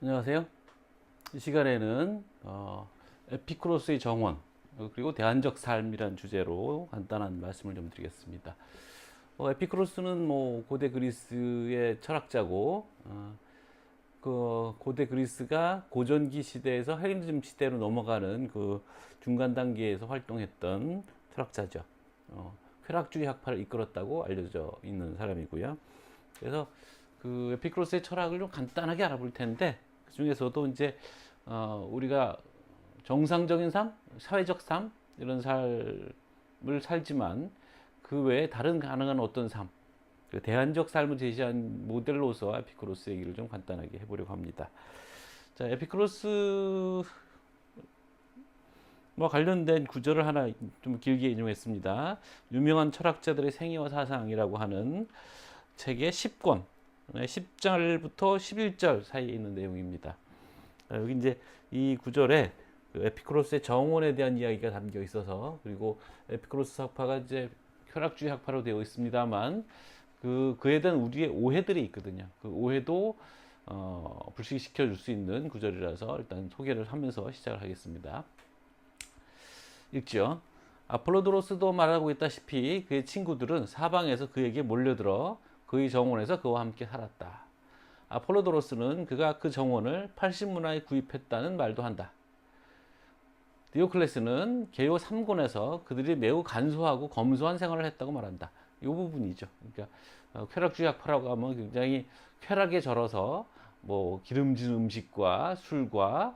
안녕하세요. 이 시간에는 에피쿠로스의 정원 그리고 대안적 삶이란 주제로 간단한 말씀을 좀 드리겠습니다. 에피쿠로스는 뭐 고대 그리스의 철학자고 그 고대 그리스가 고전기 시대에서 헬레니즘 시대로 넘어가는 그 중간 단계에서 활동했던 철학자죠. 쾌락주의 학파를 이끌었다고 알려져 있는 사람이고요. 그래서 그 에피쿠로스의 철학을 좀 간단하게 알아볼 텐데 그 중에서도 이제 우리가 정상적인 삶, 사회적 삶 이런 삶을 살지만 그 외에 다른 가능한 어떤 삶, 그 대안적 삶을 제시한 모델로서 에피쿠로스 얘기를 좀 간단하게 해보려고 합니다. 자, 에피쿠로스와 관련된 구절을 하나 좀 길게 인용했습니다. 유명한 철학자들의 생애와 사상이라고 하는 책의 10권, 10절부터 11절 사이에 있는 내용입니다. 여기 이제 이 구절에 그 에피쿠로스의 정원에 대한 이야기가 담겨 있어서, 그리고 에피쿠로스 학파가 이제 쾌락주의 학파로 되어 있습니다만 그에 대한 우리의 오해들이 있거든요. 그 오해도 불식시켜 줄 수 있는 구절이라서 일단 소개를 하면서 시작을 하겠습니다. 읽죠. 아폴로도로스도 말하고 있다시피 그의 친구들은 사방에서 그에게 몰려들어 그의 정원에서 그와 함께 살았다. 아폴로도로스는 그가 그 정원을 80문화에 구입했다는 말도 한다. 디오클레스는 개요 3권에서 그들이 매우 간소하고 검소한 생활을 했다고 말한다. 이 부분이죠. 그러니까 쾌락주의 학파라고 하면 굉장히 쾌락에 절어서 뭐 기름진 음식과 술과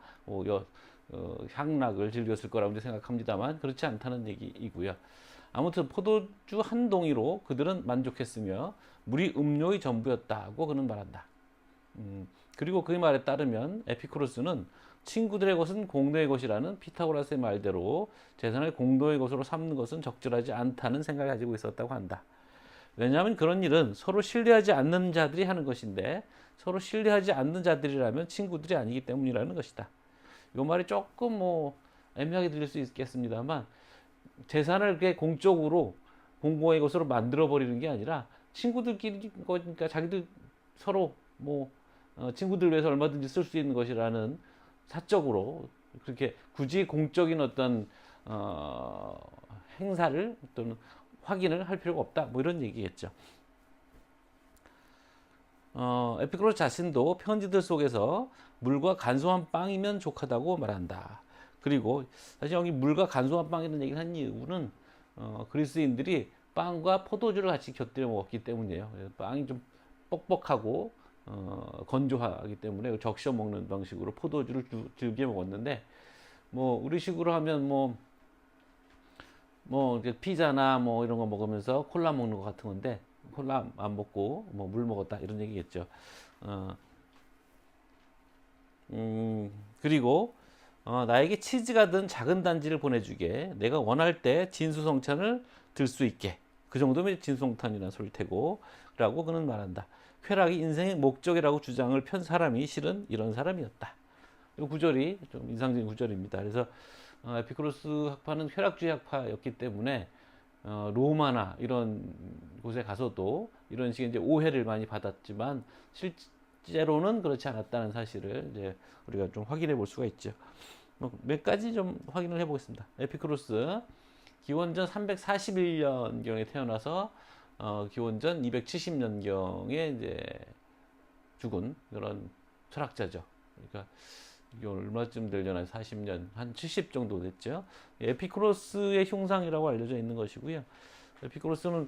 향락을 즐겼을 거라고 생각합니다만 그렇지 않다는 얘기이고요. 아무튼 포도주 한 동이로 그들은 만족했으며 물이 음료의 전부였다고 그는 말한다. 그리고 그의 말에 따르면 에피쿠로스는 친구들의 것은 공동의 것이라는 피타고라스의 말대로 재산을 공동의 것으로 삼는 것은 적절하지 않다는 생각을 가지고 있었다고 한다. 왜냐하면 그런 일은 서로 신뢰하지 않는 자들이 하는 것인데 서로 신뢰하지 않는 자들이라면 친구들이 아니기 때문이라는 것이다. 이 말이 조금 뭐 애매하게 들릴 수 있겠습니다만 재산을 그렇게 공적으로 공공의 것으로 만들어 버리는 게 아니라 친구들끼리 그러니까 자기들 서로 뭐 친구들 위해서 얼마든지 쓸 수 있는 것이라는 사적으로 그렇게 굳이 공적인 어떤 행사를 또는 확인을 할 필요가 없다 뭐 이런 얘기겠죠. 에피쿠로스 자신도 편지들 속에서 물과 간소한 빵이면 족하다고 말한다. 그리고 사실 여기 물과 간소한 빵이라는 얘기를 한 이유는 그리스인들이 빵과 포도주를 같이 곁들여 먹었기 때문이에요. 빵이 좀 뻑뻑하고 건조하기 때문에 적셔 먹는 방식으로 포도주를 즐겨 먹었는데 뭐 우리식으로 하면 뭐 피자나 뭐 이런 거 먹으면서 콜라 먹는 것 같은 건데 콜라 안 먹고 뭐 물 먹었다 이런 얘기겠죠. 어, 그리고 나에게 치즈가 든 작은 단지를 보내주게. 내가 원할 때 진수성찬을 들 수 있게. 그 정도면 진수성찬이라는 소리일 테고 라고 그는 말한다. 쾌락이 인생의 목적이라고 주장을 편 사람이 실은 이런 사람이었다. 이 구절이 좀 인상적인 구절입니다. 그래서 에피쿠로스 학파는 쾌락주의 학파였기 때문에 로마나 이런 곳에 가서도 이런 식의 이제 오해를 많이 받았지만 실제로는 그렇지 않았다는 사실을 이제 우리가 좀 확인해 볼 수가 있죠. 몇 가지 좀 확인을 해 보겠습니다. 에피쿠로스 기원전 341년경에 태어나서 기원전 270년경에 이제 죽은 그런 철학자죠. 그러니까 이게 얼마쯤 되려나 40년 한 70 정도 됐죠. 에피쿠로스의 흉상이라고 알려져 있는 것이고요. 에피쿠로스는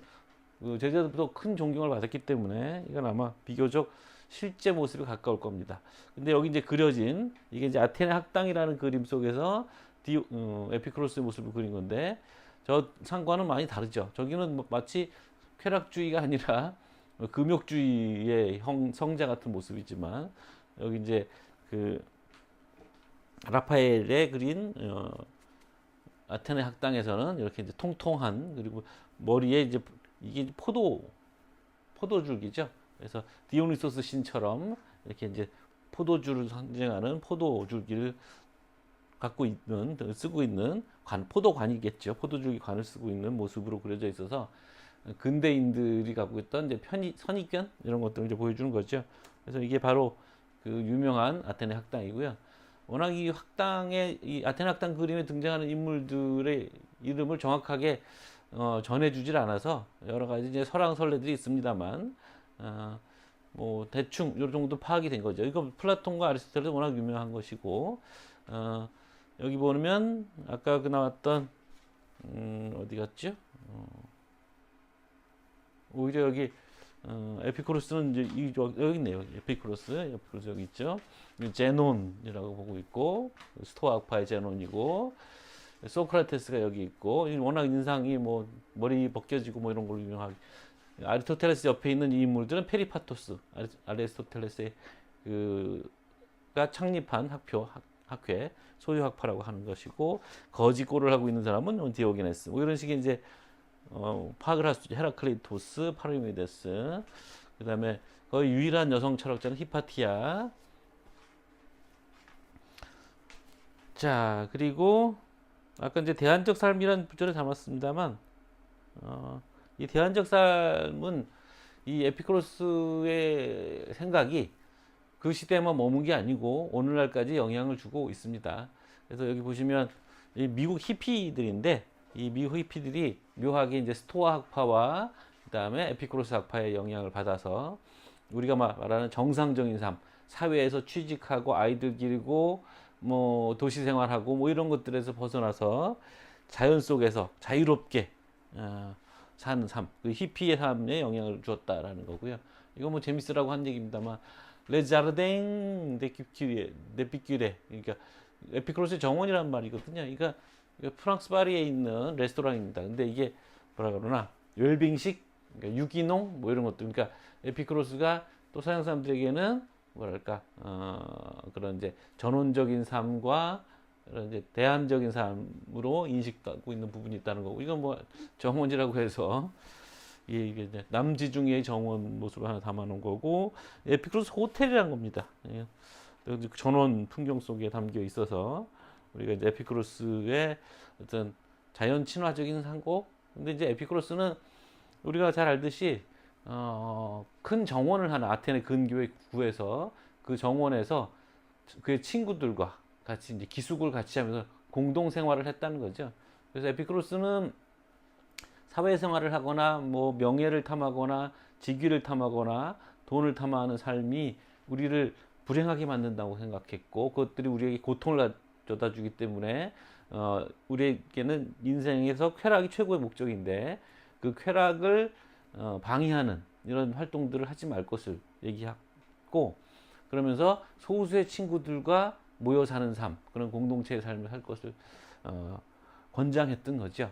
그 제자들부터 큰 존경을 받았기 때문에 이건 아마 비교적 실제 모습에 가까울 겁니다. 근데 여기 이제 그려진 이게 이제 아테네 학당이라는 그림 속에서 에피쿠로스의 모습을 그린 건데 저 상과는 많이 다르죠. 저기는 마치 쾌락주의가 아니라 금욕주의의 성자 같은 모습이지만 여기 이제 그 라파엘의 그린 아테네 학당에서는 이렇게 이제 통통한 그리고 머리에 이제 이게 포도줄기죠. 그래서 디오니소스 신처럼 이렇게 이제 포도주를 상징하는 포도줄기를 갖고 있는 쓰고 있는 포도관이겠죠. 포도줄기 관을 쓰고 있는 모습으로 그려져 있어서 근대인들이 갖고 있던 이제 선입견 이런 것들을 이제 보여주는 거죠. 그래서 이게 바로 그 유명한 아테네 학당이고요. 워낙 이 학당에 이 아테네 학당 그림에 등장하는 인물들의 이름을 정확하게 전해주질 않아서 여러 가지 이제 설왕설래들이 있습니다만 뭐 대충 요 정도 파악이 된 거죠. 이거 플라톤과 아리스토텔도 워낙 유명한 것이고 여기 보면 아까 그 나왔던 어디 갔죠? 오히려 여기 에피쿠로스는 이제 여기 있네요. 에피쿠로스 여기 있죠. 제논이라고 보고 있고 스토아 학파의 제논이고 소크라테스가 여기 있고 워낙 인상이 뭐 머리 벗겨지고 뭐 이런 걸로 유명하고 아리스토텔레스 옆에 있는 이 인물들은 페리파토스 아리스토텔레스의 그가 창립한 학회 소유 학파라고 하는 것이고 거지꼴을 하고 있는 사람은 디오게네스 뭐 이런 식의 이제 파악을 할 수 있죠. 헤라클리토스, 파르미데스, 그 다음에 거의 유일한 여성 철학자는 히파티아. 자, 그리고 아까 이제 대안적 삶이라는 부절을 담았습니다만, 이 대안적 삶은 이 에피쿠로스의 생각이 그 시대에만 머문 게 아니고 오늘날까지 영향을 주고 있습니다. 그래서 여기 보시면 이 미국 히피들인데 이 미국 히피들이 묘하게 이제 스토아 학파와 그다음에 에피쿠로스 학파의 영향을 받아서 우리가 말하는 정상적인 삶, 사회에서 취직하고 아이들 기르고 뭐 도시 생활하고 뭐 이런 것들에서 벗어나서 자연 속에서 자유롭게 사는 삶, 그 히피의 삶에 영향을 주었다라는 거고요. 이거 뭐 재밌으라고 한 얘기입니다만 레자르댕 데피큐레 그러니까 에피쿠로스의 정원이라는 말이거든요. 그러니까 프랑스 파리에 있는 레스토랑입니다. 근데 이게 뭐라 그러나 웰빙식, 그러니까 유기농 뭐 이런 것들. 그러니까 에피쿠로스가 또 서양 사람들에게는 뭐랄까 그런 이제 전원적인 삶과 그런 이제 대안적인 삶으로 인식하고 있는 부분이 있다는 거고. 이건 뭐 정원이라고 해서 이게 이제 남지중해의 정원 모습을 하나 담아놓은 거고 에피쿠로스 호텔이란 겁니다. 전원 풍경 속에 담겨 있어서 우리가 이제 에피쿠로스의 어떤 자연 친화적인 상고. 근데 이제 에피쿠로스는 우리가 잘 알듯이 큰 정원을 하나 아테네 근교에 구해서 그 정원에서 그의 친구들과 같이 이제 기숙을 같이 하면서 공동 생활을 했다는 거죠. 그래서 에피쿠로스는 사회생활을 하거나 뭐 명예를 탐하거나 직위를 탐하거나 돈을 탐하는 삶이 우리를 불행하게 만든다고 생각했고 그것들이 우리에게 고통을 가져다 주기 때문에 우리에게는 인생에서 쾌락이 최고의 목적인데 그 쾌락을 방해하는 이런 활동들을 하지 말 것을 얘기하고 그러면서 소수의 친구들과 모여 사는 삶 그런 공동체의 삶을 할 것을 권장했던 거죠.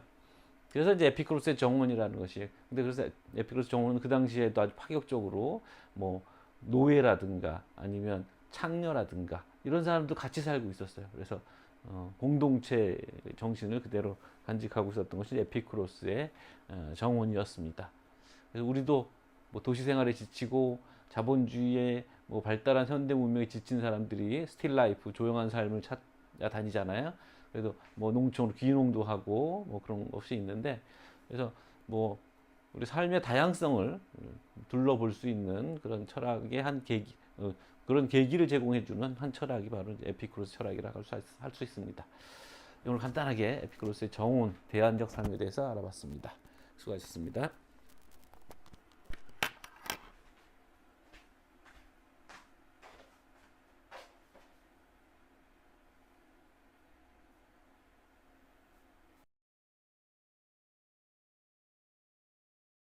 그래서 이제 에피쿠로스의 정원이라는 것이 근데 그래서 에피쿠로스 정원은 그 당시에도 아주 파격적으로 뭐 노예라든가 아니면 창녀라든가 이런 사람도 같이 살고 있었어요. 그래서 공동체 정신을 그대로 간직하고 있었던 것이 에피쿠로스의 정원이었습니다. 그래서 우리도 뭐 도시 생활에 지치고 자본주의에 뭐 발달한 현대 문명에 지친 사람들이 스틸 라이프 조용한 삶을 찾아다니잖아요. 그래도 뭐 농촌 귀농도 하고 뭐 그런 것이 있는데 그래서 뭐 우리 삶의 다양성을 둘러볼 수 있는 그런 철학의 한 계기 그런 계기를 제공해주는 한 철학이 바로 에피쿠로스 철학이라고 할 수 있습니다. 오늘 간단하게 에피쿠로스의 정온 대안적 삶에 대해서 알아봤습니다. 수고하셨습니다.